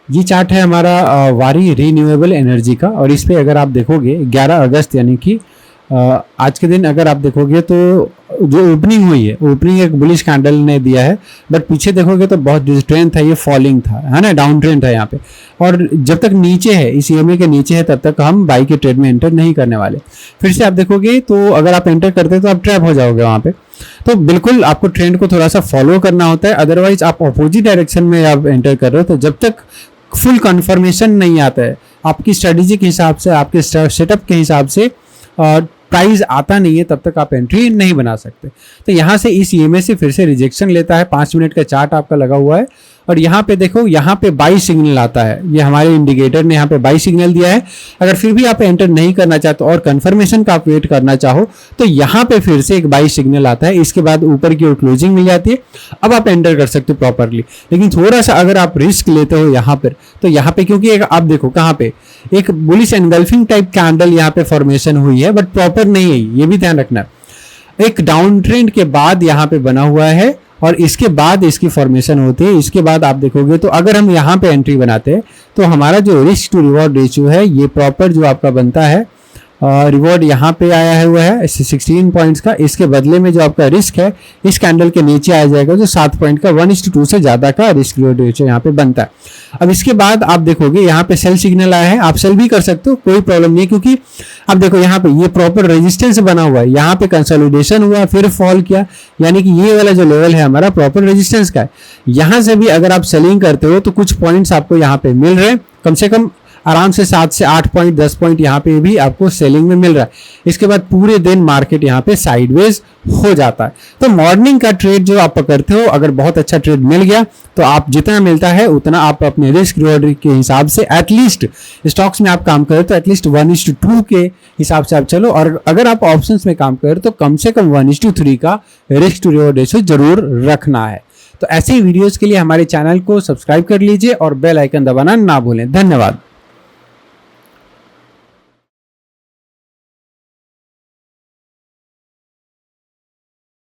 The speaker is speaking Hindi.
ये चार्ट है हमारा वारी रीन्यूएबल एनर्जी का, और इस पे अगर आप देखोगे 11 अगस्त यानी कि आज के दिन अगर आप देखोगे तो जो ओपनिंग हुई है, ओपनिंग एक बुलिश कैंडल ने दिया है, बट पीछे देखोगे तो बहुत ट्रेंड था, ये फॉलिंग था, है ना, डाउन ट्रेंड था यहाँ पे। और जब तक नीचे है, इस ईएमए के नीचे है, तब तक हम बाई के ट्रेड में एंटर नहीं करने वाले। फिर से आप देखोगे तो अगर आप एंटर करते हैं तो आप ट्रैप हो जाओगे वहाँ पे। तो बिल्कुल आपको ट्रेंड को थोड़ा सा फॉलो करना होता है, अदरवाइज आप अपोजिट डायरेक्शन में आप एंटर कर रहे हो तो जब तक फुल कन्फर्मेशन नहीं आता है आपकी स्ट्रेटेजी के हिसाब से, आपके सेटअप के हिसाब से प्राइस आता नहीं है, तब तक आप एंट्री नहीं बना सकते। तो यहाँ से इस ईएमए से फिर से रिजेक्शन लेता है। 5 मिनट का चार्ट आपका लगा हुआ है और यहाँ पे देखो, यहाँ पे बाई सिग्नल आता है, ये हमारे इंडिकेटर ने यहाँ पे बाई सिग्नल दिया है। अगर फिर भी आप एंटर नहीं करना चाहते और कंफर्मेशन का आप वेट करना चाहो तो यहाँ पे फिर से एक बाई सिग्नल आता है, इसके बाद ऊपर की ओर क्लोजिंग मिल जाती है, अब आप एंटर कर सकते हो प्रॉपरली। लेकिन थोड़ा सा अगर आप रिस्क लेते हो यहाँ पर, तो यहाँ पे क्योंकि एक आप देखो कहाँ पे एक बुलिश एनगल्फिंग टाइप कैंडल यहाँ पे फॉर्मेशन हुई है, बट प्रॉपर नहीं है, ये भी ध्यान रखना। एक डाउन ट्रेंड के बाद यहाँ पे बना हुआ है और इसके बाद इसकी फॉर्मेशन होती है। इसके बाद आप देखोगे तो अगर हम यहाँ पे एंट्री बनाते हैं तो हमारा जो रिस्क टू रिवॉर्ड रेशियो है, ये प्रॉपर जो आपका बनता है, रिवॉर्ड यहाँ पे आया हुआ है 16 पॉइंट्स का, इसके बदले में जो आपका रिस्क है इस कैंडल के नीचे आ जाएगा, जो 7 पॉइंट का 1:2 से ज़्यादा का रिस्क रिवॉर्ड रेशियो यहाँ पे बनता है। अब इसके बाद आप देखोगे यहाँ पे सेल सिग्नल आया है, आप सेल भी कर सकते हो, कोई प्रॉब्लम नहीं है, क्योंकि आप देखो यहाँ पे ये प्रॉपर रेजिस्टेंस बना हुआ है, यहाँ पे कंसोलिडेशन हुआ फिर फॉल किया, यानी कि ये वाला जो लेवल है हमारा प्रॉपर रेजिस्टेंस का है। यहाँ से भी अगर आप सेलिंग करते हो तो कुछ पॉइंट्स आपको यहाँ पे मिल रहे हैं, कम से कम आराम से 7 से 8 पॉइंट 10 पॉइंट यहाँ पे भी आपको सेलिंग में मिल रहा है। इसके बाद पूरे दिन मार्केट यहाँ पे साइडवेज हो जाता है। तो मॉर्निंग का ट्रेड जो आप पकड़ते हो, अगर बहुत अच्छा ट्रेड मिल गया तो आप जितना मिलता है उतना आप अपने रिस्क रिवॉर्ड के हिसाब से, एटलीस्ट स्टॉक्स में आप काम करें तो एटलीस्ट 1:2 के हिसाब से आप चलो, और अगर आप ऑप्शंस में काम करें तो कम से कम 1:3 का रिस्क टू रिवॉर्ड रेशियो जरूर रखना है। तो ऐसे ही वीडियोस के लिए हमारे चैनल को सब्सक्राइब कर लीजिए और बेल आइकन दबाना ना भूलें। धन्यवाद।